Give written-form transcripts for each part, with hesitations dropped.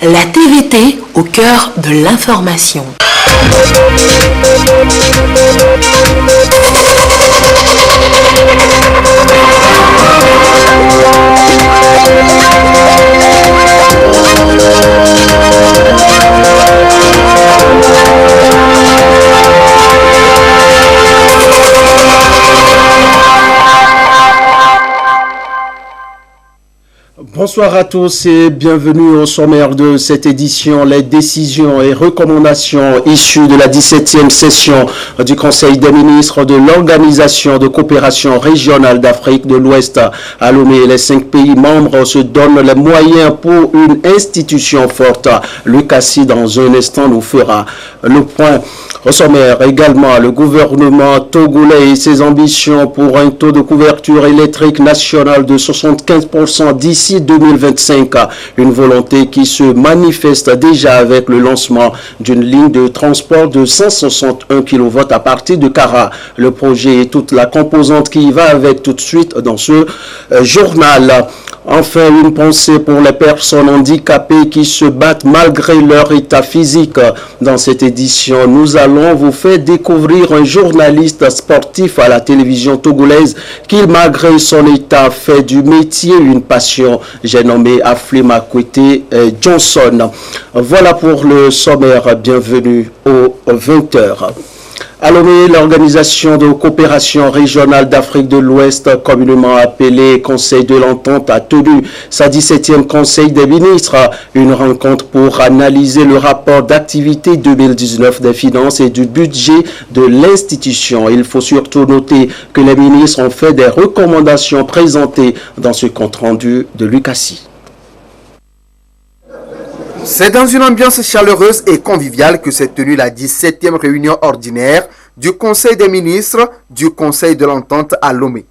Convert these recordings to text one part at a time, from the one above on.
La TVT au cœur de l'information. Bonsoir à tous et bienvenue au sommaire de cette édition. Les décisions et recommandations issues de la 17e session du Conseil des ministres de l'Organisation de coopération régionale d'Afrique de l'Ouest à Lomé. Les 5 pays membres se donnent les moyens pour une institution forte. Lucassi, dans un instant, nous fera le point. Au sommaire également, le gouvernement togolais et ses ambitions pour un taux de couverture électrique national de 75% d'ici 2025. Une volonté qui se manifeste déjà avec le lancement d'une ligne de transport de 161 kV à partir de Kara. Le projet et toute la composante qui y va avec tout de suite dans ce journal. Enfin, une pensée pour les personnes handicapées qui se battent malgré leur état physique. Dans cette édition, nous allons vous faire découvrir un journaliste sportif à la télévision togolaise qui, malgré son état, fait du métier une passion. J'ai nommé Aflima Kwete Johnson. Voilà pour le sommaire. Bienvenue aux 20h. À Lomé, l'Organisation de coopération régionale d'Afrique de l'Ouest, communément appelée Conseil de l'Entente, a tenu sa 17e Conseil des ministres, une rencontre pour analyser le rapport d'activité 2019 des finances et du budget de l'institution. Il faut surtout noter que les ministres ont fait des recommandations présentées dans ce compte-rendu de Lucassi. C'est dans une ambiance chaleureuse et conviviale que s'est tenue la 17e réunion ordinaire du Conseil des ministres du Conseil de l'Entente à Lomé.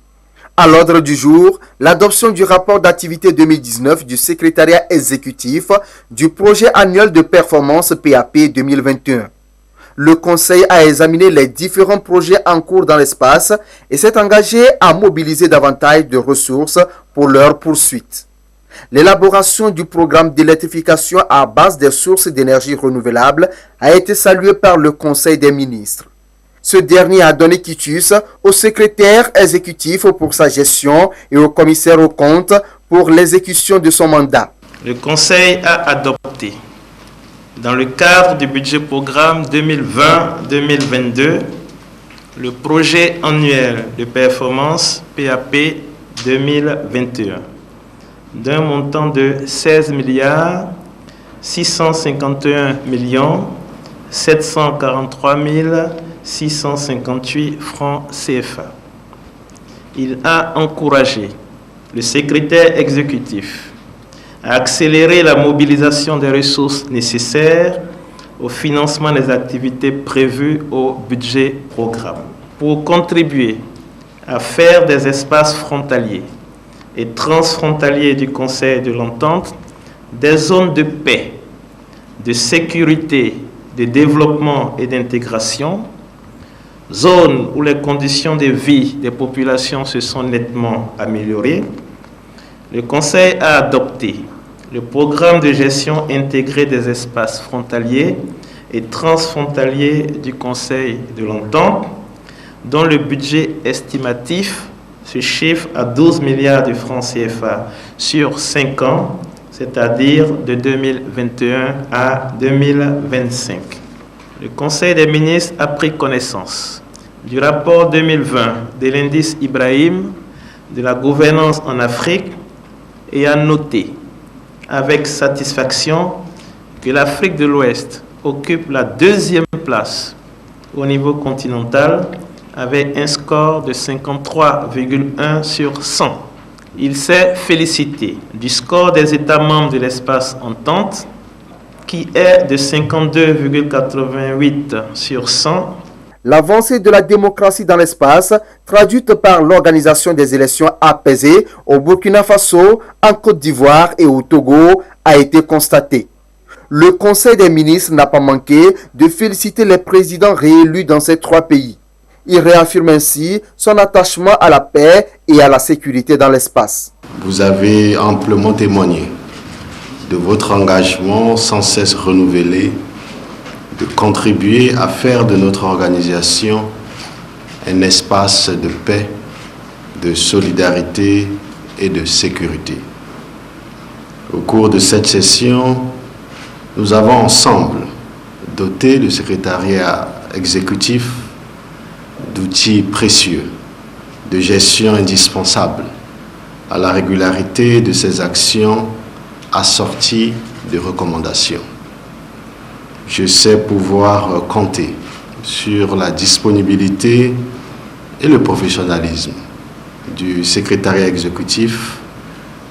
À l'ordre du jour, l'adoption du rapport d'activité 2019 du secrétariat exécutif du projet annuel de performance PAP 2021. Le Conseil a examiné les différents projets en cours dans l'espace et s'est engagé à mobiliser davantage de ressources pour leur poursuite. L'élaboration du programme d'électrification à base des sources d'énergie renouvelables a été saluée par le Conseil des ministres. Ce dernier a donné quitus au secrétaire exécutif pour sa gestion et au commissaire aux comptes pour l'exécution de son mandat. Le Conseil a adopté, dans le cadre du budget programme 2020-2022, le projet annuel de performance PAP 2021. D'un montant de 16 milliards 651 millions 743 658 francs CFA. Il a encouragé le secrétaire exécutif à accélérer la mobilisation des ressources nécessaires au financement des activités prévues au budget programme pour contribuer à faire des espaces frontaliers et transfrontaliers du Conseil de l'Entente des zones de paix, de sécurité, de développement et d'intégration, zones où les conditions de vie des populations se sont nettement améliorées. Le Conseil a adopté le programme de gestion intégrée des espaces frontaliers et transfrontaliers du Conseil de l'Entente, dont le budget estimatif se chiffre à 12 milliards de francs CFA sur 5 ans, c'est-à-dire de 2021 à 2025. Le Conseil des ministres a pris connaissance du rapport 2020 de l'indice Ibrahim de la gouvernance en Afrique et a noté avec satisfaction que l'Afrique de l'Ouest occupe la 2e place au niveau continental avec un score de 53,1 sur 100. Il s'est félicité du score des États membres de l'espace Entente qui est de 52,88 sur 100. L'avancée de la démocratie dans l'espace, traduite par l'organisation des élections apaisées au Burkina Faso, en Côte d'Ivoire et au Togo, a été constatée. Le Conseil des ministres n'a pas manqué de féliciter les présidents réélus dans ces 3 pays. Il réaffirme ainsi son attachement à la paix et à la sécurité dans l'espace. Vous avez amplement témoigné de votre engagement sans cesse renouvelé de contribuer à faire de notre organisation un espace de paix, de solidarité et de sécurité. Au cours de cette session, nous avons ensemble doté le secrétariat exécutif d'outils précieux, de gestion indispensable à la régularité de ces actions assorties de recommandations. Je sais pouvoir compter sur la disponibilité et le professionnalisme du secrétariat exécutif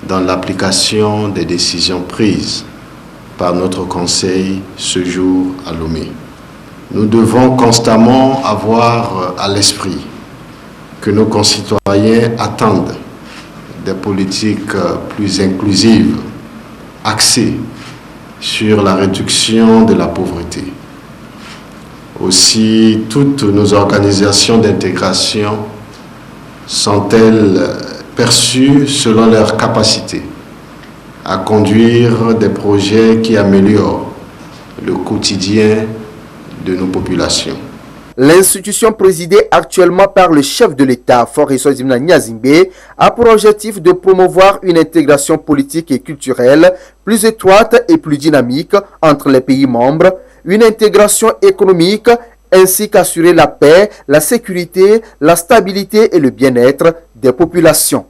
dans l'application des décisions prises par notre Conseil ce jour à Lomé. Nous devons constamment avoir à l'esprit que nos concitoyens attendent des politiques plus inclusives, axées sur la réduction de la pauvreté. Aussi, toutes nos organisations d'intégration sont-elles perçues selon leur capacité à conduire des projets qui améliorent le quotidien de nos populations. L'institution présidée actuellement par le chef de l'État, Faure Zimna Nyazimbe, a pour objectif de promouvoir une intégration politique et culturelle plus étroite et plus dynamique entre les pays membres, une intégration économique ainsi qu'assurer la paix, la sécurité, la stabilité et le bien-être des populations.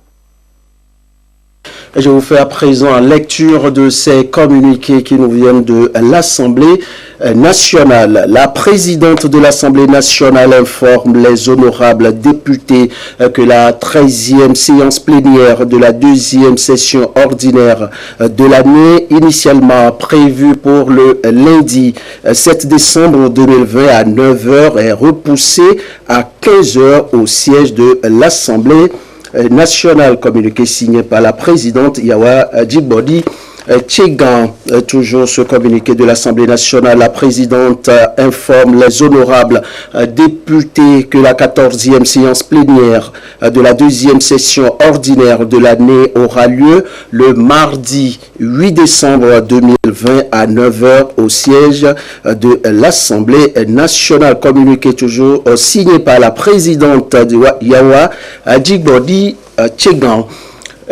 Je vous fais à présent lecture de ces communiqués qui nous viennent de l'Assemblée nationale. La présidente de l'Assemblée nationale informe les honorables députés que la 13e séance plénière de la 2e session ordinaire de l'année, initialement prévue pour le lundi 7 décembre 2020 à 9h, est repoussée à 15h au siège de l'Assemblée national, communiqué signé par la présidente Yawa Djibodi Tchegan. Toujours ce communiqué de l'Assemblée nationale, la présidente informe les honorables députés que la 14e séance plénière de la 2e session ordinaire de l'année aura lieu le mardi 8 décembre 2020 à 9h au siège de l'Assemblée nationale. Communiqué toujours signé par la présidente Yawa Djibodi Tchegan.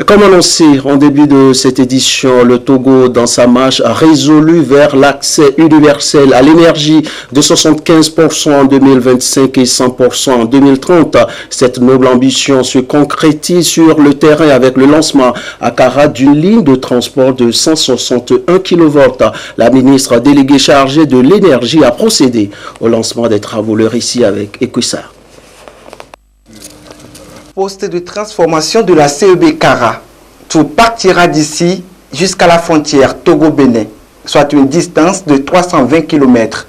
Comme annoncé en début de cette édition, le Togo, dans sa marche résolue vers l'accès universel à l'énergie de 75% en 2025 et 100% en 2030. Cette noble ambition se concrétise sur le terrain avec le lancement à Kara d'une ligne de transport de 161 kV. La ministre déléguée chargée de l'énergie a procédé au lancement des travaux. Le récit avec Ekwissar. Poste de transformation de la CEB Kara. Tout partira d'ici jusqu'à la frontière Togo-Bénin, soit une distance de 320 km.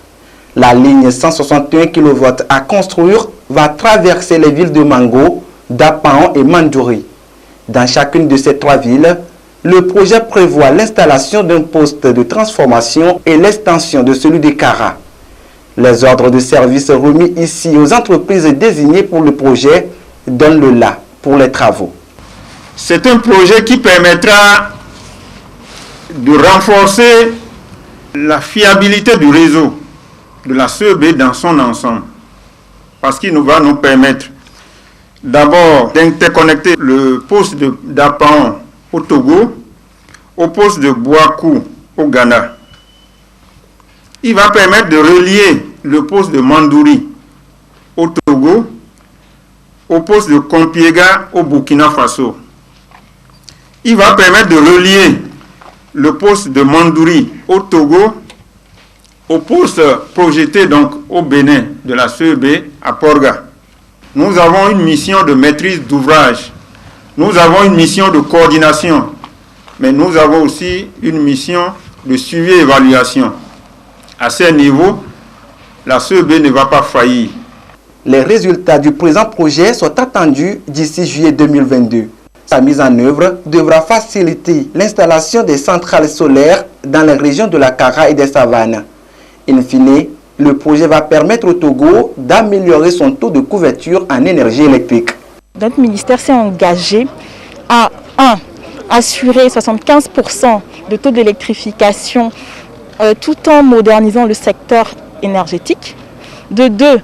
La ligne 161 kV à construire va traverser les villes de Mango, Dapaon et Mandjouri. Dans chacune de ces trois villes, le projet prévoit l'installation d'un poste de transformation et l'extension de celui de Kara. Les ordres de service remis ici aux entreprises désignées pour le projet donne le là pour les travaux. C'est un projet qui permettra de renforcer la fiabilité du réseau de la CEB dans son ensemble. Parce qu'il va nous permettre d'abord d'interconnecter le poste d'Apaon au Togo au poste de Boakou au Ghana. Il va permettre de relier le poste de Mandouri au Togo au poste de Kompiega au Burkina Faso. Il va permettre de relier le poste de Mandouri au Togo au poste projeté donc au Bénin de la CEB à Porga. Nous avons une mission de maîtrise d'ouvrage. Nous avons une mission de coordination. Mais nous avons aussi une mission de suivi et évaluation. À ce niveau, la CEB ne va pas faillir. Les résultats du présent projet sont attendus d'ici juillet 2022. Sa mise en œuvre devra faciliter l'installation des centrales solaires dans les régions de la Kara et des savanes. In fine, le projet va permettre au Togo d'améliorer son taux de couverture en énergie électrique. Notre ministère s'est engagé à assurer 75% de taux d'électrification tout en modernisant le secteur énergétique. De 2,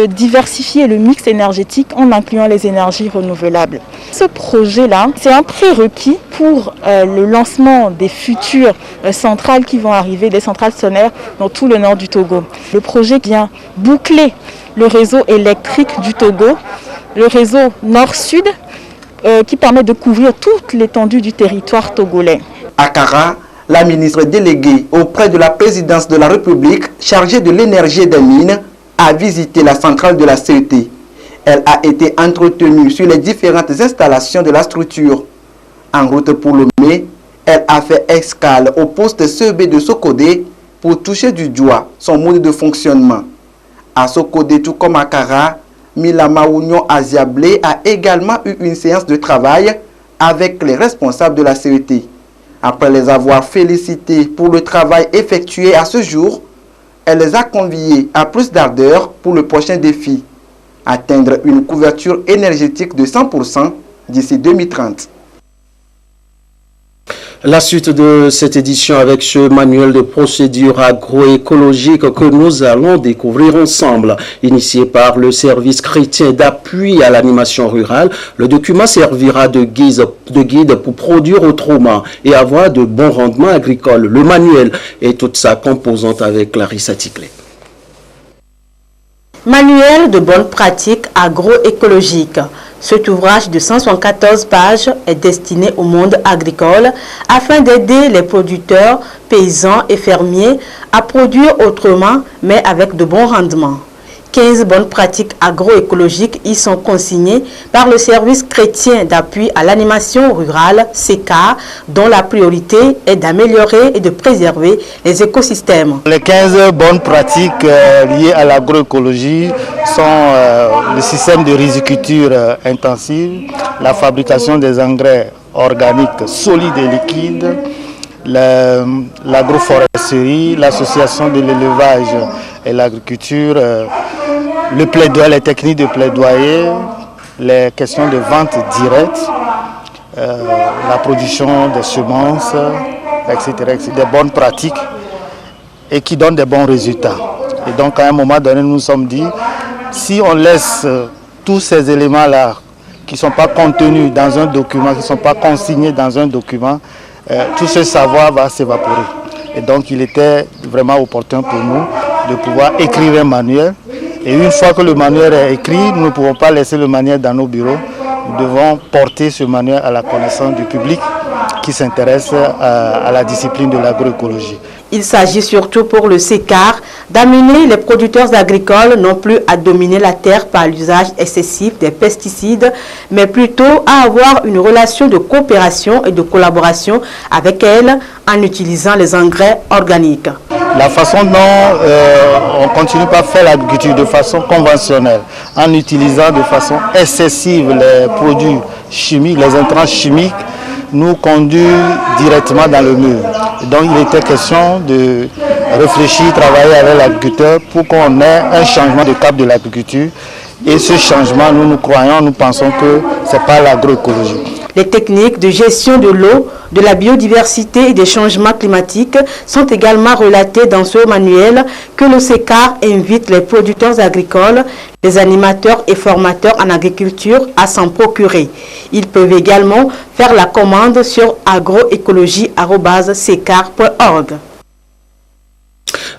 diversifier le mix énergétique en incluant les énergies renouvelables. Ce projet-là, c'est un prérequis pour le lancement des futures centrales qui vont arriver, des centrales solaires dans tout le nord du Togo. Le projet vient boucler le réseau électrique du Togo, le réseau nord-sud, qui permet de couvrir toute l'étendue du territoire togolais. À Kara, la ministre déléguée auprès de la présidence de la République chargée de l'énergie et des mines a visité la centrale de la CET. Elle a été entretenue sur les différentes installations de la structure. En route pour Lomé, elle a fait escale au poste CEB de Sokodé pour toucher du doigt son mode de fonctionnement. À Sokodé, tout comme à Kara, Mila Maounion Aziablé a également eu une séance de travail avec les responsables de la CET. Après les avoir félicités pour le travail effectué à ce jour, elle les a conviés à plus d'ardeur pour le prochain défi, atteindre une couverture énergétique de 100% d'ici 2030. La suite de cette édition avec ce manuel de procédure agroécologique que nous allons découvrir ensemble. Initié par le service chrétien d'appui à l'animation rurale, le document servira de guide pour produire autrement et avoir de bons rendements agricoles. Le manuel et toute sa composante avec Clarissa Ticlé. Manuel de bonnes pratiques agroécologiques. Cet ouvrage de 174 pages est destiné au monde agricole afin d'aider les producteurs, paysans et fermiers à produire autrement mais avec de bons rendements. 15 bonnes pratiques agroécologiques y sont consignées par le service chrétien d'appui à l'animation rurale, SECA, dont la priorité est d'améliorer et de préserver les écosystèmes. Les 15 bonnes pratiques liées à l'agroécologie sont le système de riziculture intensive, la fabrication des engrais organiques solides et liquides, l'agroforesterie, l'association de l'élevage et l'agriculture, le plaidoyer, les techniques de plaidoyer, les questions de vente directe, la production des semences, etc., des bonnes pratiques et qui donnent des bons résultats. Et donc à un moment donné, nous nous sommes dit, si on laisse tous ces éléments-là qui ne sont pas contenus dans un document, qui ne sont pas consignés dans un document, tout ce savoir va s'évaporer. Et donc il était vraiment opportun pour nous de pouvoir écrire un manuel. Et une fois que le manuel est écrit, nous ne pouvons pas laisser le manuel dans nos bureaux. Nous devons porter ce manuel à la connaissance du public qui s'intéresse à la discipline de l'agroécologie. Il s'agit surtout pour le SECAR d'amener les producteurs agricoles non plus à dominer la terre par l'usage excessif des pesticides, mais plutôt à avoir une relation de coopération et de collaboration avec elle en utilisant les engrais organiques. La façon dont on continue par faire l'agriculture de façon conventionnelle, en utilisant de façon excessive les produits chimiques, les intrants chimiques, nous conduit directement dans le mur. Et donc il était question de réfléchir, travailler avec l'agriculteur pour qu'on ait un changement de cap de l'agriculture. Et ce changement, nous croyons, nous pensons que ce n'est pas l'agroécologie. Les techniques de gestion de l'eau, de la biodiversité et des changements climatiques sont également relatées dans ce manuel que le SECAR invite les producteurs agricoles, les animateurs et formateurs en agriculture à s'en procurer. Ils peuvent également faire la commande sur agroécologie@secar.org.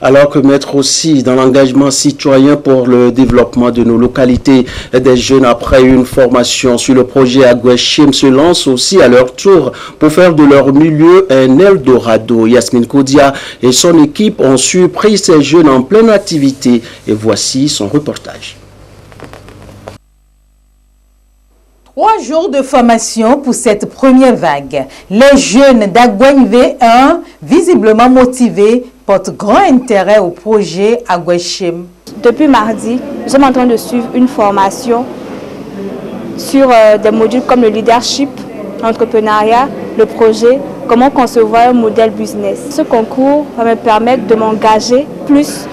Alors que mettre aussi dans l'engagement citoyen pour le développement de nos localités, des jeunes après une formation sur le projet Agweshim se lancent aussi à leur tour pour faire de leur milieu un Eldorado. Yasmine Koudia et son équipe ont surpris ces jeunes en pleine activité et voici son reportage. 3 jours de formation pour cette première vague. Les jeunes d'Agweny V1, visiblement motivés, portent grand intérêt au projet Agweshim. Depuis mardi, nous sommes en train de suivre une formation sur des modules comme le leadership, l'entrepreneuriat, le projet, comment concevoir un modèle business. Ce concours va me permettre de m'engager plus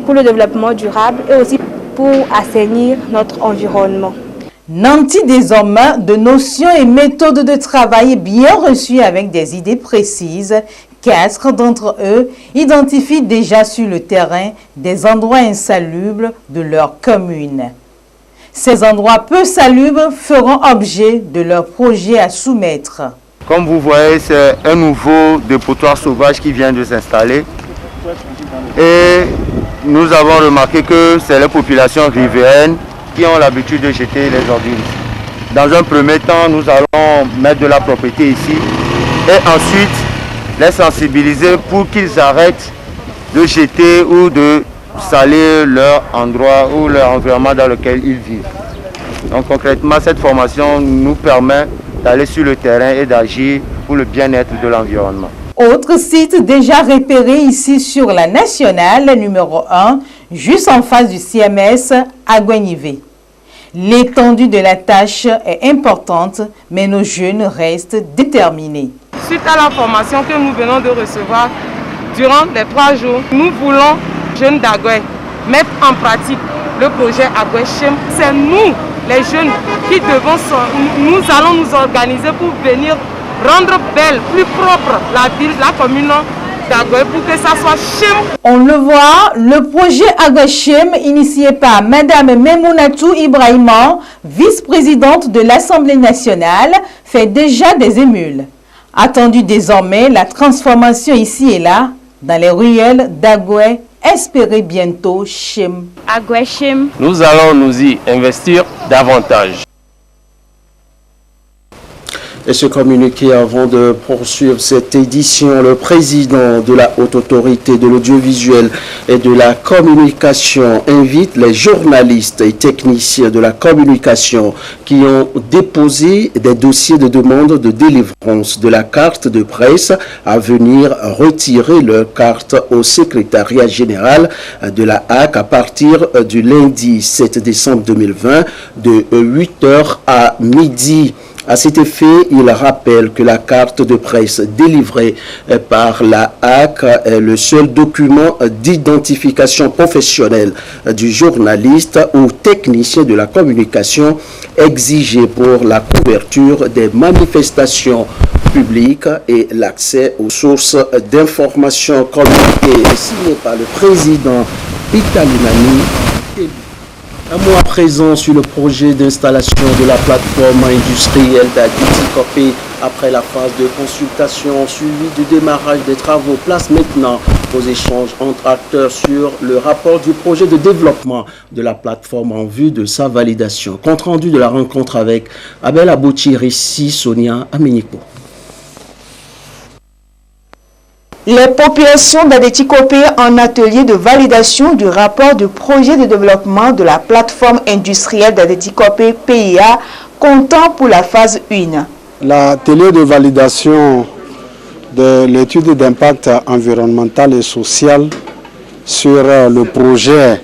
pour le développement durable et aussi pour assainir notre environnement. Nanti désormais de notions et méthodes de travail bien reçues avec des idées précises 4 d'entre eux identifient déjà sur le terrain des endroits insalubres de leur commune. Ces endroits peu salubres feront objet de leur projet à soumettre. Comme vous voyez, c'est un nouveau dépotoir sauvage qui vient de s'installer. Et nous avons remarqué que c'est les populations riveraines qui ont l'habitude de jeter les ordures. Dans un premier temps, nous allons mettre de la propreté ici et ensuite les sensibiliser pour qu'ils arrêtent de jeter ou de salir leur endroit ou leur environnement dans lequel ils vivent. Donc concrètement, cette formation nous permet d'aller sur le terrain et d'agir pour le bien-être de l'environnement. Autre site déjà repéré ici sur la nationale numéro 1, juste en face du CMS à Guagnivé. L'étendue de la tâche est importante, mais nos jeunes restent déterminés. Suite à la formation que nous venons de recevoir durant les 3 jours, nous voulons, jeunes d'Agoué, mettre en pratique le projet Agoué Chem. C'est nous, les jeunes, qui devons, nous allons nous organiser pour venir rendre belle, plus propre la ville, la commune d'Agoué pour que ça soit Chem. On le voit, le projet Agoué Chem, initié par Madame Memounatou Ibrahima, vice-présidente de l'Assemblée nationale, fait déjà des émules. Attendu désormais la transformation ici et là, dans les ruelles d'Agoué, espérez bientôt Chem. Agoué Chem. Nous allons nous y investir davantage. Et ce communiqué, avant de poursuivre cette édition, le président de la Haute Autorité de l'Audiovisuel et de la Communication invite les journalistes et techniciens de la communication qui ont déposé des dossiers de demande de délivrance de la carte de presse à venir retirer leur carte au secrétariat général de la HAC à partir du lundi 7 décembre 2020 de 8h à midi. À cet effet, il rappelle que la carte de presse délivrée par la HAC est le seul document d'identification professionnelle du journaliste ou technicien de la communication exigé pour la couverture des manifestations publiques et l'accès aux sources d'information communiquées signé par le président Peter Limani. Un mot à présent sur le projet d'installation de la plateforme industrielle d'Aditi-Copé. Après la phase de consultation suivie du démarrage des travaux, place maintenant aux échanges entre acteurs sur le rapport du projet de développement de la plateforme en vue de sa validation. Compte rendu de la rencontre avec Abel Abouchi, Rissi, Sonia Amenipo. Les populations d'Aditi-Copé en atelier de validation du rapport du projet de développement de la plateforme industrielle d'Aditi-Copé PIA comptant pour la phase 1. L'atelier de validation de l'étude d'impact environnemental et social sur le projet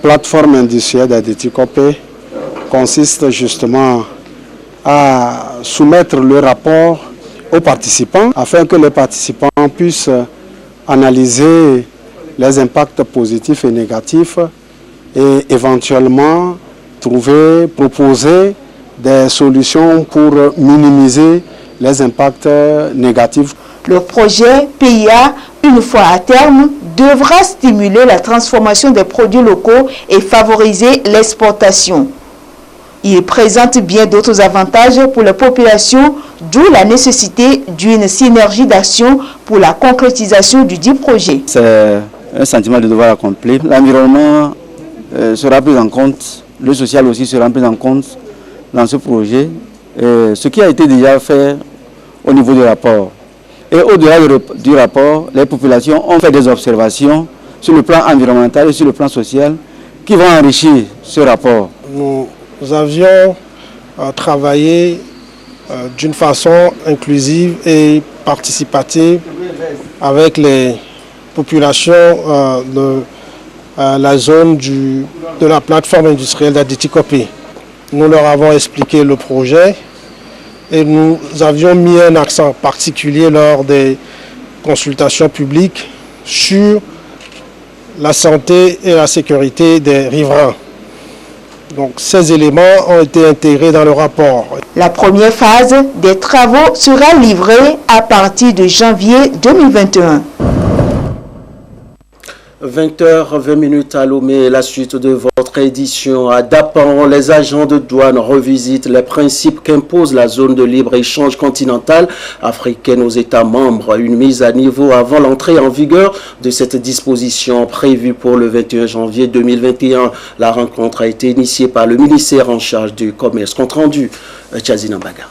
plateforme industrielle d'Aditi-Copé consiste justement à soumettre le rapport aux participants afin que les participants puissent analyser les impacts positifs et négatifs et éventuellement proposer des solutions pour minimiser les impacts négatifs. Le projet PIA, une fois à terme, devra stimuler la transformation des produits locaux et favoriser l'exportation. Il présente bien d'autres avantages pour la population, d'où la nécessité d'une synergie d'action pour la concrétisation du dit projet. C'est un sentiment de devoir accompli. L'environnement sera pris en compte, le social aussi sera pris en compte dans ce projet. Ce qui a été déjà fait au niveau du rapport. Et au-delà du rapport, les populations ont fait des observations sur le plan environnemental et sur le plan social qui vont enrichir ce rapport. Nous avions travaillé d'une façon inclusive et participative avec les populations de la zone de la plateforme industrielle d'Aditi-Copé. Nous leur avons expliqué le projet et nous avions mis un accent particulier lors des consultations publiques sur la santé et la sécurité des riverains. Donc ces éléments ont été intégrés dans le rapport. La première phase des travaux sera livrée à partir de janvier 2021. 20h20 à Lomé, la suite de votre édition. À Dapan, les agents de douane revisitent les principes qu'impose la zone de libre-échange continentale africaine aux États membres. Une mise à niveau avant l'entrée en vigueur de cette disposition prévue pour le 21 janvier 2021. La rencontre a été initiée par le ministère en charge du commerce. Compte rendu, Tchazina Mbaga.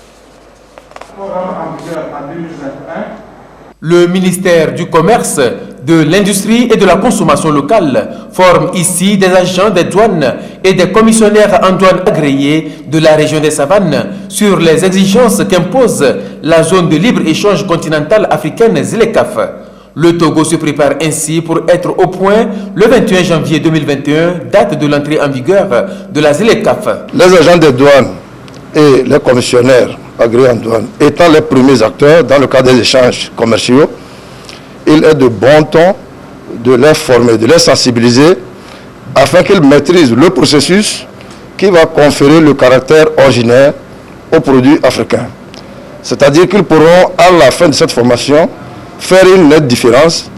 Le ministère du Commerce, de l'Industrie et de la Consommation locale forme ici des agents des douanes et des commissionnaires en douane agréés de la région des Savanes sur les exigences qu'impose la zone de libre-échange continentale africaine ZLECAf. Le Togo se prépare ainsi pour être au point le 21 janvier 2021, date de l'entrée en vigueur de la ZLECAf. Les agents des douanes et les commissionnaires agréés en douane étant les premiers acteurs dans le cadre des échanges commerciaux, il est de bon ton de les former, de les sensibiliser afin qu'ils maîtrisent le processus qui va conférer le caractère originaire aux produits africains. C'est-à-dire qu'ils pourront, à la fin de cette formation, faire une nette différence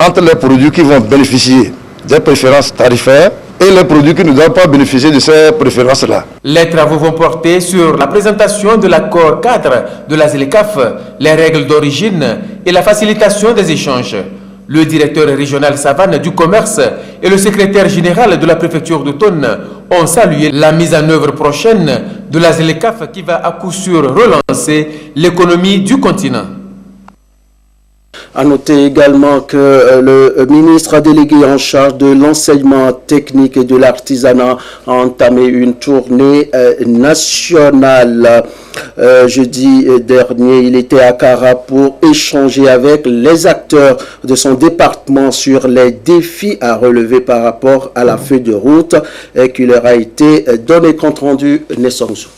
entre les produits qui vont bénéficier des préférences tarifaires et les produits qui ne doivent pas bénéficier de ces préférences-là. Les travaux vont porter sur la présentation de l'accord cadre de la ZLECAf, les règles d'origine et la facilitation des échanges. Le directeur régional Savane du commerce et le secrétaire général de la préfecture d'Automne ont salué la mise en œuvre prochaine de la ZLECAf qui va à coup sûr relancer l'économie du continent. À noter également que le ministre délégué en charge de l'enseignement technique et de l'artisanat a entamé une tournée nationale. Jeudi dernier, il était à Kara pour échanger avec les acteurs de son département sur les défis à relever par rapport à la feuille de route qui leur a été donné. Compte rendu, Nessonzo.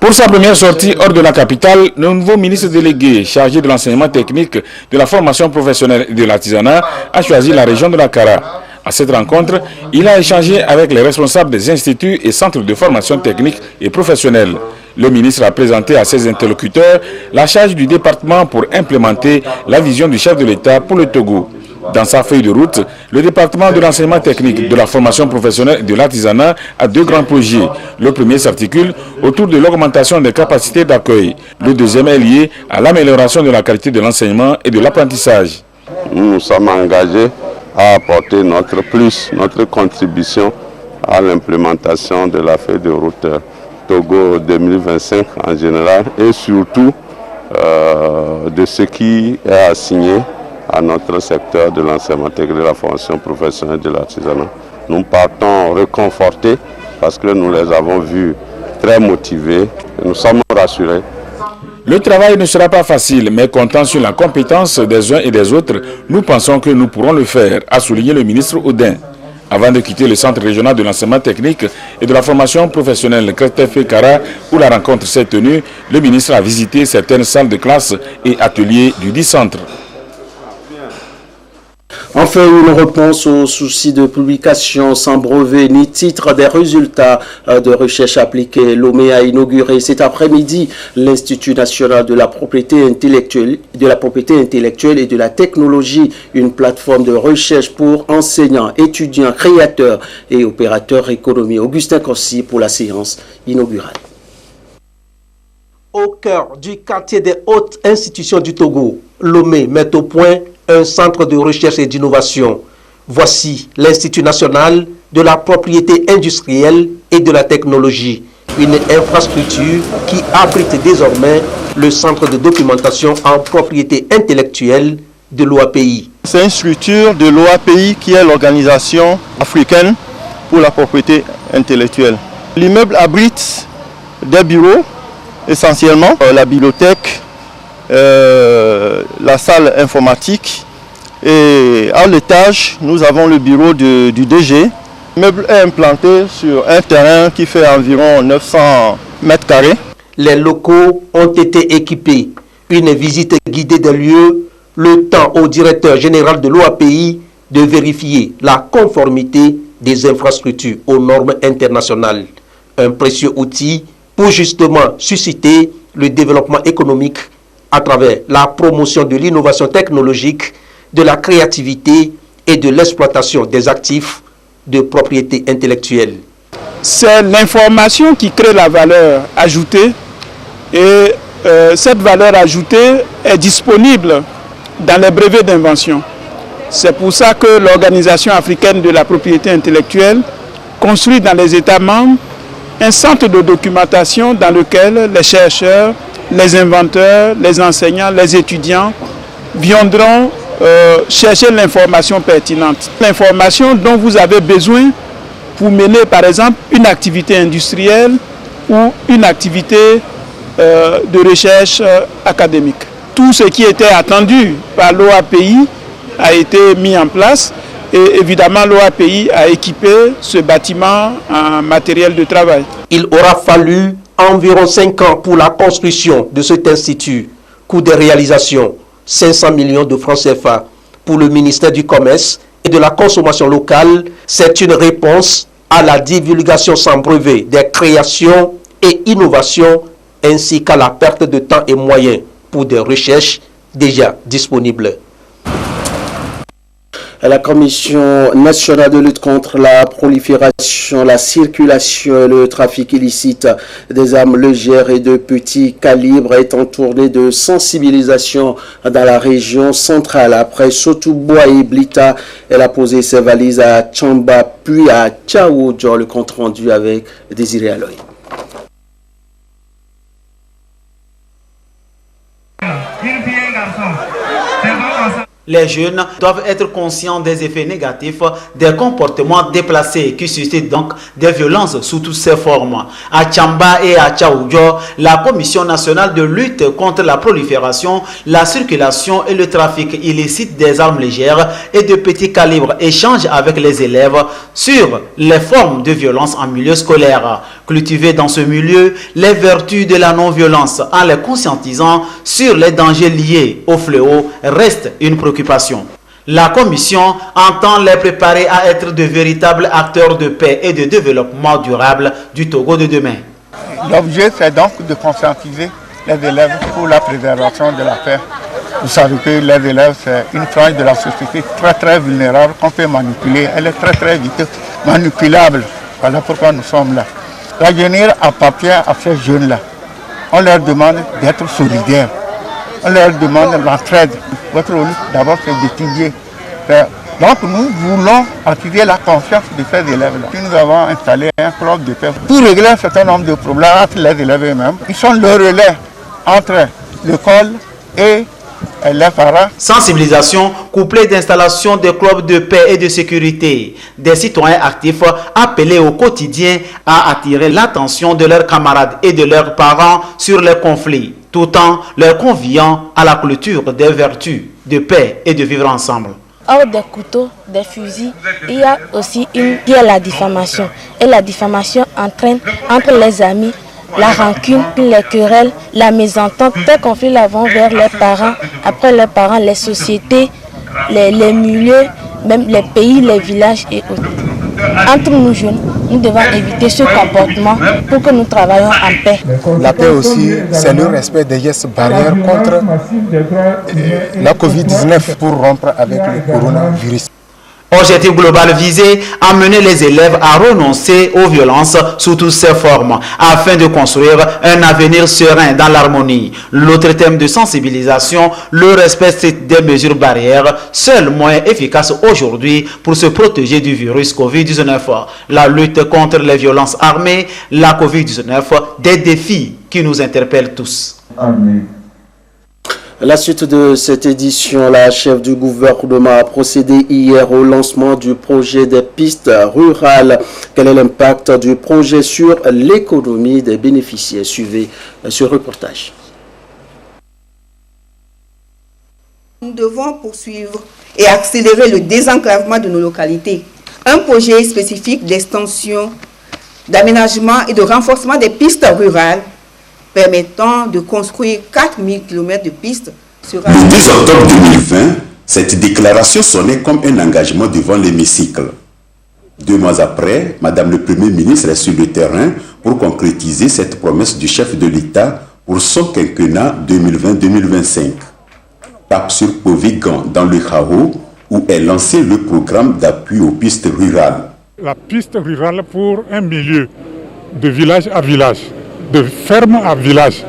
Pour sa première sortie hors de la capitale, le nouveau ministre délégué chargé de l'enseignement technique, de la formation professionnelle et de l'artisanat a choisi la région de la Kara. À cette rencontre, il a échangé avec les responsables des instituts et centres de formation technique et professionnelle. Le ministre a présenté à ses interlocuteurs la charge du département pour implémenter la vision du chef de l'État pour le Togo. Dans sa feuille de route, le département de l'enseignement technique, de la formation professionnelle et de l'artisanat a deux grands projets. Le premier s'articule autour de l'augmentation des capacités d'accueil. Le deuxième est lié à l'amélioration de la qualité de l'enseignement et de l'apprentissage. Nous nous sommes engagés à apporter notre contribution à l'implémentation de la feuille de route Togo 2025 en général et surtout de ce qui est assigné à notre secteur de l'enseignement technique, de la formation professionnelle et de l'artisanat. Nous partons réconfortés parce que nous les avons vus très motivés et nous sommes rassurés. Le travail ne sera pas facile, mais comptant sur la compétence des uns et des autres, nous pensons que nous pourrons le faire, a souligné le ministre Audin. Avant de quitter le centre régional de l'enseignement technique et de la formation professionnelle Kretefe Kara, où la rencontre s'est tenue, le ministre a visité certaines salles de classe et ateliers du dit centre. Enfin, une réponse aux soucis de publication sans brevet ni titre des résultats de recherche appliquée. Lomé a inauguré cet après-midi l'Institut national de la propriété intellectuelle, et de la technologie, une plateforme de recherche pour enseignants, étudiants, créateurs et opérateurs économiques. Augustin Kossi pour la séance inaugurale. Au cœur du quartier des hautes institutions du Togo, Lomé met au point un centre de recherche et d'innovation. Voici l'Institut national de la propriété industrielle et de la technologie, une infrastructure qui abrite désormais le centre de documentation en propriété intellectuelle de l'OAPI. C'est une structure de l'OAPI qui est l'organisation africaine pour la propriété intellectuelle. L'immeuble abrite des bureaux, essentiellement la bibliothèque, la salle informatique et à l'étage nous avons le bureau du DG. L'immeuble est implanté sur un terrain qui fait environ 900 mètres carrés. Les locaux ont été équipés. Une visite guidée des lieux, le temps au directeur général de l'OAPI de vérifier la conformité des infrastructures aux normes internationales. Un précieux outil pour justement susciter le développement économique à travers la promotion de l'innovation technologique, de la créativité et de l'exploitation des actifs de propriété intellectuelle. C'est l'information qui crée la valeur ajoutée et cette valeur ajoutée est disponible dans les brevets d'invention. C'est pour ça que l'Organisation africaine de la propriété intellectuelle construit dans les États membres un centre de documentation dans lequel les chercheurs, les inventeurs, les enseignants, les étudiants viendront chercher l'information pertinente. L'information dont vous avez besoin pour mener par exemple une activité industrielle ou une activité de recherche académique. Tout ce qui était attendu par l'OAPI a été mis en place et évidemment l'OAPI a équipé ce bâtiment en matériel de travail. Il aura fallu environ 5 ans pour la construction de cet institut. Coût de réalisation 500 millions de francs CFA pour le ministère du Commerce et de la Consommation locale. C'est une réponse à la divulgation sans brevet des créations et innovations ainsi qu'à la perte de temps et moyens pour des recherches déjà disponibles. La Commission nationale de lutte contre la prolifération, la circulation et le trafic illicite des armes légères et de petit calibre est en tournée de sensibilisation dans la région centrale. Après Sotoubois et Blita, elle a posé ses valises à Tchamba puis à Tchaoudjo. Le compte rendu avec Désiré Aloy. Les jeunes doivent être conscients des effets négatifs des comportements déplacés qui suscitent donc des violences sous toutes ses formes. À Tchamba et à Tchaoudjo, la Commission nationale de lutte contre la prolifération, la circulation et le trafic illicite des armes légères et de petit calibre échange avec les élèves sur les formes de violence en milieu scolaire. Cultiver dans ce milieu les vertus de la non-violence en les conscientisant sur les dangers liés au fléau reste une préoccupation. La Commission entend les préparer à être de véritables acteurs de paix et de développement durable du Togo de demain. L'objet, c'est donc de conscientiser les élèves pour la préservation de la paix. Vous savez que les élèves, c'est une frange de la société très vulnérable qu'on peut manipuler. Elle est très vite manipulable. Voilà pourquoi nous sommes là. L'avenir appartient à ces jeunes-là. On leur demande d'être solidaires. On leur demande l'entraide. Votre rôle, d'abord, c'est d'étudier. Donc, nous voulons attirer la confiance de ces élèves-là. Nous avons installé un club de paix pour régler un certain nombre de problèmes entre les élèves eux-mêmes. Ils sont le relais entre l'école et les parents. Sensibilisation couplée d'installation des clubs de paix et de sécurité. Des citoyens actifs appelés au quotidien à attirer l'attention de leurs camarades et de leurs parents sur les conflits, tout en leur conviant à la culture des vertus de paix et de vivre ensemble. Hors des couteaux, des fusils, il y a aussi qui est la diffamation. Et la diffamation entraîne entre les amis la rancune, les querelles, la mésentente. Ces conflits-là vont vers les parents, après les parents, les sociétés, les milieux, même les pays, les villages et autres. Entre nous jeunes, nous devons éviter ce comportement pour que nous travaillions en paix. La paix aussi, c'est le respect des gestes barrières contre la Covid-19 pour rompre avec le coronavirus. Objectif global visé, amener les élèves à renoncer aux violences sous toutes ses formes, afin de construire un avenir serein dans l'harmonie. L'autre thème de sensibilisation, le respect strict des mesures barrières, seul moyen efficace aujourd'hui pour se protéger du virus Covid-19. La lutte contre les violences armées, la Covid-19, des défis qui nous interpellent tous. Amen. La suite de cette édition, la chef du gouvernement a procédé hier au lancement du projet des pistes rurales. Quel est l'impact du projet sur l'économie des bénéficiaires? Suivez ce reportage. Nous devons poursuivre et accélérer le désenclavement de nos localités. Un projet spécifique d'extension, d'aménagement et de renforcement des pistes rurales permettant de construire 4000 km de pistes sera... Le 2 octobre 2020, cette déclaration sonnait comme un engagement devant l'hémicycle. 2 mois après, Madame le Premier ministre est sur le terrain pour concrétiser cette promesse du chef de l'État pour son quinquennat 2020-2025. Cap sur Povigan dans le Khao, où est lancé le programme d'appui aux pistes rurales. La piste rurale pour un milieu de village à village, de ferme à village.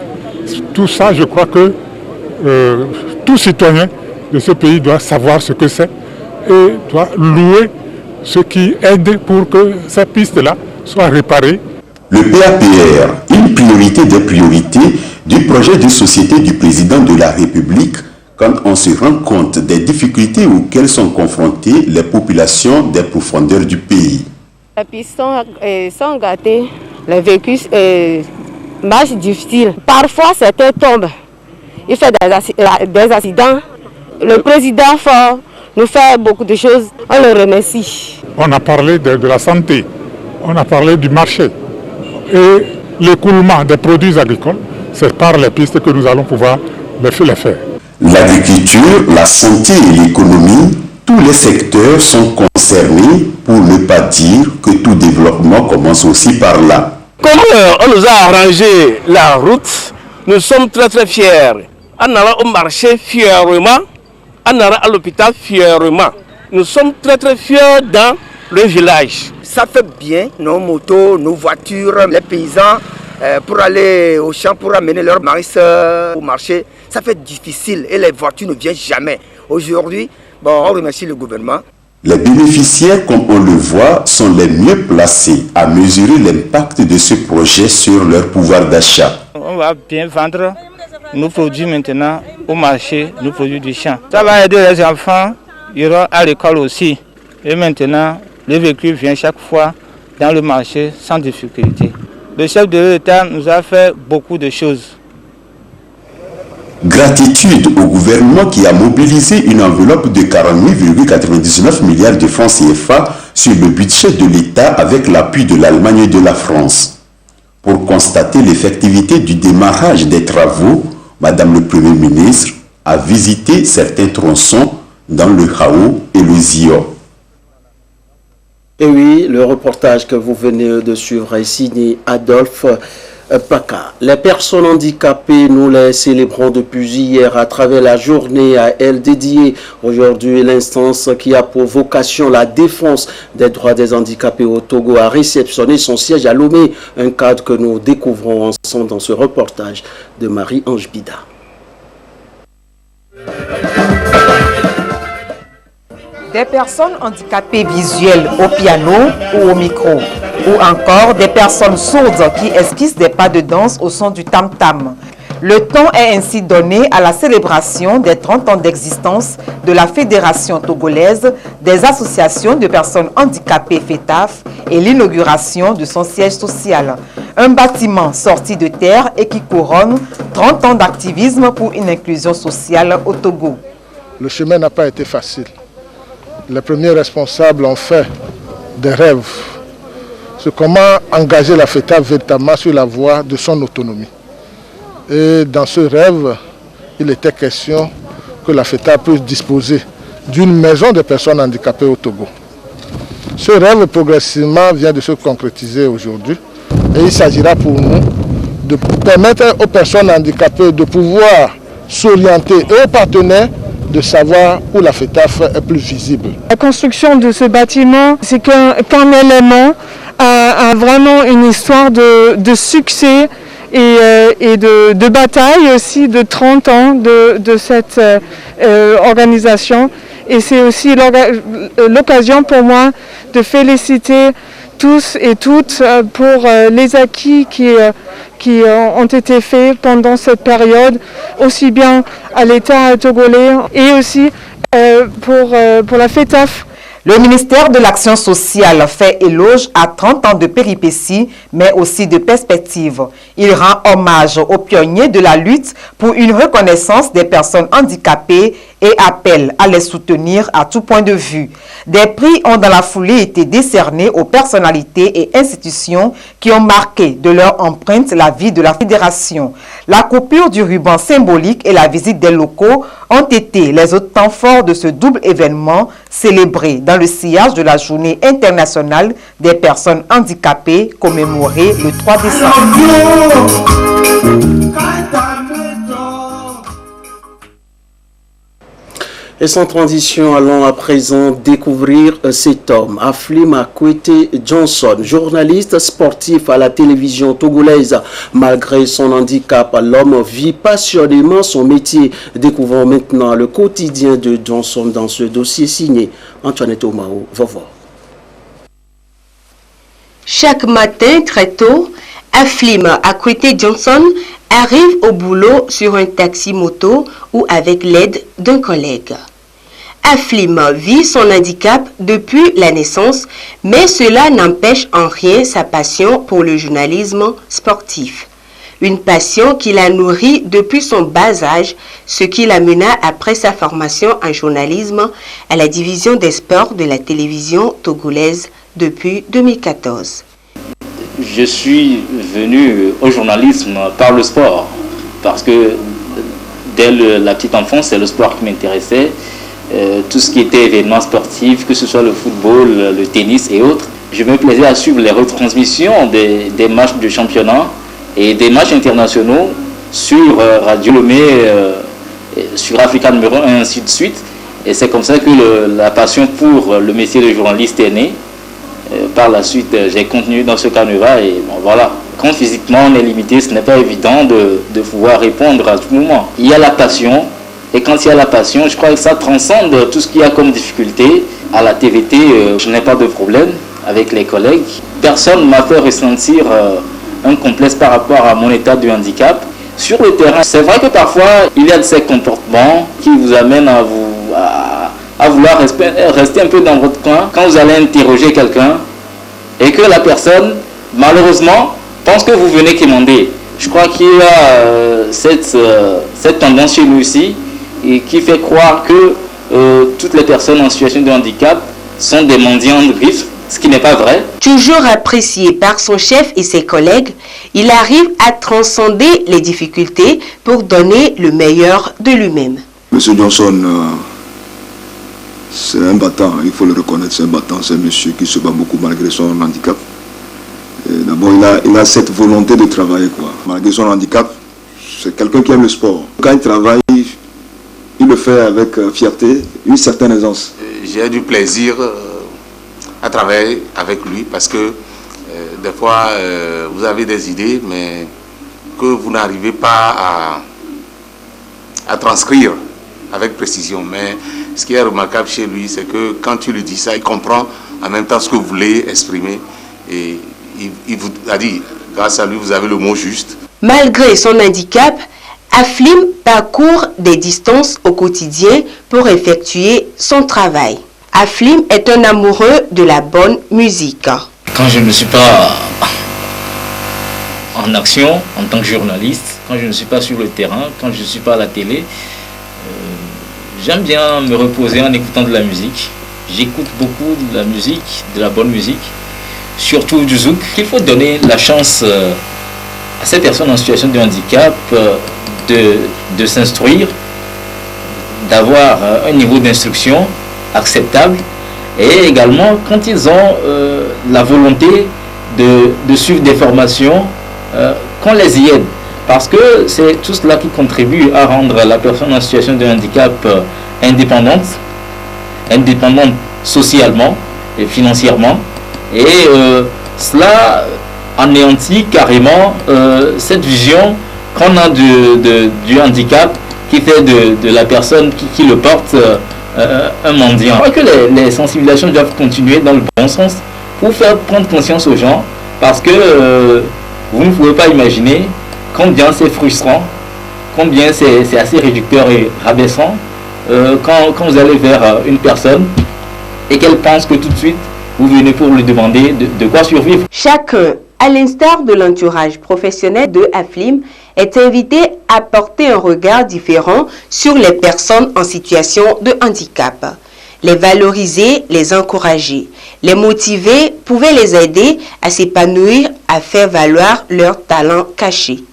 Tout ça, je crois que tout citoyen de ce pays doit savoir ce que c'est et doit louer ce qui aide pour que ces pistes-là soient réparées. Le PAPR, une priorité des priorités du projet de société du président de la République quand on se rend compte des difficultés auxquelles sont confrontées les populations des profondeurs du pays. Les pistes sont gâtées, les véhicules marchent difficiles. Parfois, certains tombent. Il fait des accidents. Le président fort nous fait beaucoup de choses. On le remercie. On a parlé de la santé, on a parlé du marché et l'écoulement des produits agricoles. C'est par les pistes que nous allons pouvoir les faire. L'agriculture, la santé et l'économie, tous les secteurs sont concernés, pour ne pas dire que tout développement commence aussi par là. Comme on nous a arrangé la route, nous sommes très fiers. En allant au marché fièrement, en allant à l'hôpital fièrement. Nous sommes très fiers dans le village. Ça fait bien nos motos, nos voitures, les paysans pour aller au champ, pour amener leurs maïs au marché. Ça fait difficile et les voitures ne viennent jamais. Aujourd'hui, on remercie le gouvernement. Les bénéficiaires, comme on le voit, sont les mieux placés à mesurer l'impact de ce projet sur leur pouvoir d'achat. On va bien vendre nos produits maintenant au marché, nos produits du champ. Ça va aider les enfants, ils iront à l'école aussi. Et maintenant, le véhicule vient chaque fois dans le marché sans difficulté. Le chef de l'État nous a fait beaucoup de choses. Gratitude au gouvernement qui a mobilisé une enveloppe de 48,99 milliards de francs CFA sur le budget de l'État avec l'appui de l'Allemagne et de la France. Pour constater l'effectivité du démarrage des travaux, Madame le Premier ministre a visité certains tronçons dans le Khao et le Zio. Et oui, le reportage que vous venez de suivre est signé Adolphe Paka. Les personnes handicapées, nous les célébrons depuis hier à travers la journée à elles dédiée. Aujourd'hui, l'instance qui a pour vocation la défense des droits des handicapés au Togo a réceptionné son siège à Lomé, un cadre que nous découvrons ensemble dans ce reportage de Marie-Ange Bida. Des personnes handicapées visuelles au piano ou au micro, ou encore des personnes sourdes qui esquissent des pas de danse au son du tam-tam. Le temps est ainsi donné à la célébration des 30 ans d'existence de la Fédération togolaise des associations de personnes handicapées FETAF et l'inauguration de son siège social. Un bâtiment sorti de terre et qui couronne 30 ans d'activisme pour une inclusion sociale au Togo. Le chemin n'a pas été facile. Les premiers responsables ont fait des rêves sur comment engager la FETAF véritablement sur la voie de son autonomie. Et dans ce rêve, il était question que la FETAF puisse disposer d'une maison de personnes handicapées au Togo. Ce rêve progressivement vient de se concrétiser aujourd'hui et il s'agira pour nous de permettre aux personnes handicapées de pouvoir s'orienter et aux partenaires de savoir où la FETAF est plus visible. La construction de ce bâtiment, c'est qu'un élément a vraiment une histoire de succès et de bataille aussi de 30 ans de cette organisation. Et c'est aussi l'occasion pour moi de féliciter tous et toutes pour les acquis qui ont été faits pendant cette période, aussi bien à l'État togolais et aussi pour la FETAF. Le ministère de l'Action sociale fait éloge à 30 ans de péripéties, mais aussi de perspectives. Il rend hommage aux pionniers de la lutte pour une reconnaissance des personnes handicapées et appelle à les soutenir à tout point de vue. Des prix ont dans la foulée été décernés aux personnalités et institutions qui ont marqué de leur empreinte la vie de la fédération. La coupure du ruban symbolique et la visite des locaux ont été les autres temps forts de ce double événement célébré dans le sillage de la Journée internationale des personnes handicapées commémorée le 3 décembre. Et sans transition, allons à présent découvrir cet homme, Aflim Akwete Johnson, journaliste sportif à la télévision togolaise. Malgré son handicap, l'homme vit passionnément son métier. Découvrons maintenant le quotidien de Johnson dans ce dossier signé Antoinette Omao. Va voir. Chaque matin, très tôt, Aflim Akwete Johnson arrive au boulot sur un taxi-moto ou avec l'aide d'un collègue. Aflim vit son handicap depuis la naissance, mais cela n'empêche en rien sa passion pour le journalisme sportif. Une passion qu'il a nourrie depuis son bas âge, ce qui l'amena après sa formation en journalisme à la division des sports de la télévision togolaise depuis 2014. Je suis venu au journalisme par le sport, parce que dès la petite enfance, c'est le sport qui m'intéressait. Tout ce qui était événements sportifs, que ce soit le football, le tennis et autres. Je me plaisais à suivre les retransmissions des matchs de championnat et des matchs internationaux sur Radio Lomé, sur Africa numéro 1, ainsi de suite. Et c'est comme ça que la passion pour le métier de journaliste est née. Par la suite, j'ai continué dans ce canevas et bon, voilà. Quand physiquement on est limité, ce n'est pas évident de pouvoir répondre à tout moment. Il y a la passion. Et quand il y a la passion, je crois que ça transcende tout ce qu'il y a comme difficulté. À la TVT, je n'ai pas de problème avec les collègues. Personne ne m'a fait ressentir un complexe par rapport à mon état de handicap. Sur le terrain, c'est vrai que parfois, il y a de ces comportements qui vous amènent à vouloir rester un peu dans votre coin. Quand vous allez interroger quelqu'un et que la personne, malheureusement, pense que vous venez quémander. Je crois qu'il y a cette tendance chez nous aussi, et qui fait croire que toutes les personnes en situation de handicap sont des mendiants de griffes, ce qui n'est pas vrai. Toujours apprécié par son chef et ses collègues, il arrive à transcender les difficultés pour donner le meilleur de lui-même. Monsieur Johnson, c'est un battant, il faut le reconnaître, c'est un battant, c'est un monsieur qui se bat beaucoup malgré son handicap. D'abord, il a cette volonté de travailler, quoi. Malgré son handicap, c'est quelqu'un qui aime le sport. Quand il travaille, il le fait avec fierté, une certaine aisance. J'ai du plaisir à travailler avec lui parce que des fois vous avez des idées mais que vous n'arrivez pas à transcrire avec précision. Mais ce qui est remarquable chez lui, c'est que quand tu lui dis ça, il comprend en même temps ce que vous voulez exprimer et il vous a dit, grâce à lui, vous avez le mot juste. Malgré son handicap, Aflim parcourt des distances au quotidien pour effectuer son travail. Aflim est un amoureux de la bonne musique. Quand je ne suis pas en action en tant que journaliste, quand je ne suis pas sur le terrain, quand je ne suis pas à la télé, j'aime bien me reposer en écoutant de la musique. J'écoute beaucoup de la musique, de la bonne musique, surtout du zouk. Il faut donner la chance à ces personnes en situation de handicap de s'instruire, d'avoir un niveau d'instruction acceptable et également quand ils ont la volonté de suivre des formations, qu'on les y aide parce que c'est tout cela qui contribue à rendre la personne en situation de handicap indépendante socialement et financièrement et cela anéantit carrément cette vision qu'on a du handicap qui fait de la personne qui le porte un mendiant. Je crois que les sensibilisations doivent continuer dans le bon sens pour faire prendre conscience aux gens parce que vous ne pouvez pas imaginer combien c'est frustrant, combien c'est assez réducteur et rabaissant quand vous allez vers une personne et qu'elle pense que tout de suite vous venez pour lui demander de quoi survivre. Chacun, à l'instar de l'entourage professionnel de Aflim, est invité à porter un regard différent sur les personnes en situation de handicap. Les valoriser, les encourager, les motiver pouvait les aider à s'épanouir, à faire valoir leurs talents cachés.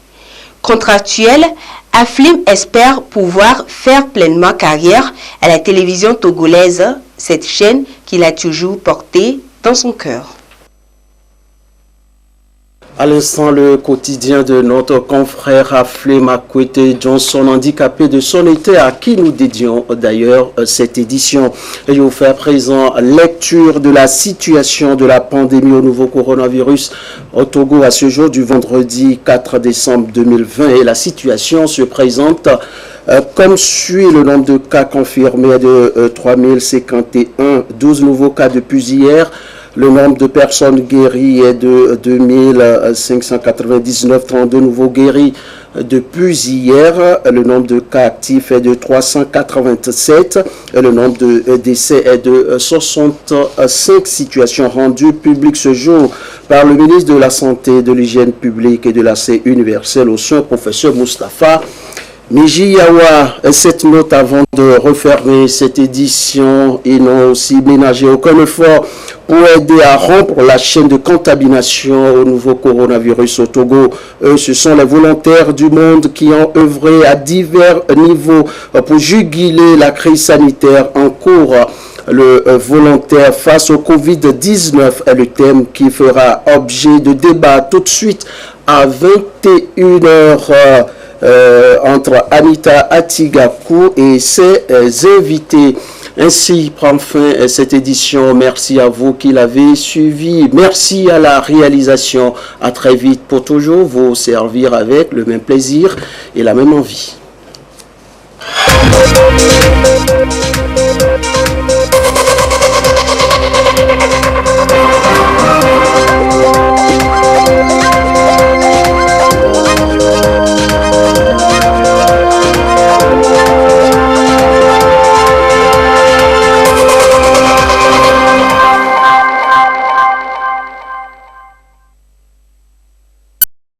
Contractuel, Aflim espère pouvoir faire pleinement carrière à la télévision togolaise, cette chaîne qu'il a toujours portée dans son cœur. À l'instant, le quotidien de notre confrère Aflim Akwete Johnson, handicapé de son été, à qui nous dédions d'ailleurs cette édition. Et je vous fais à présent lecture de la situation de la pandémie au nouveau coronavirus au Togo à ce jour du vendredi 4 décembre 2020. Et la situation se présente comme suit. Le nombre de cas confirmés est de 3051, 12 nouveaux cas depuis hier. Le nombre de personnes guéries est de 2599, 32 nouveaux guéris depuis hier. Le nombre de cas actifs est de 387. Le nombre de décès est de 65. Situations rendues publiques ce jour par le ministre de la Santé, de l'Hygiène publique et de l'accès universel aux soins, professeur Moustapha Mijiyawa. Cette note avant de refermer cette édition. Ils n'ont aussi ménagé aucun effort pour aider à rompre la chaîne de contamination au nouveau coronavirus au Togo. Eux, ce sont les volontaires du monde qui ont œuvré à divers niveaux pour juguler la crise sanitaire en cours. Le volontaire face au Covid-19 est le thème qui fera objet de débat tout de suite à 21h. Entre Anita Atigakou et ses invités. Ainsi prend fin cette édition. Merci à vous qui l'avez suivi. Merci à la réalisation. À très vite pour toujours vous servir avec le même plaisir et la même envie.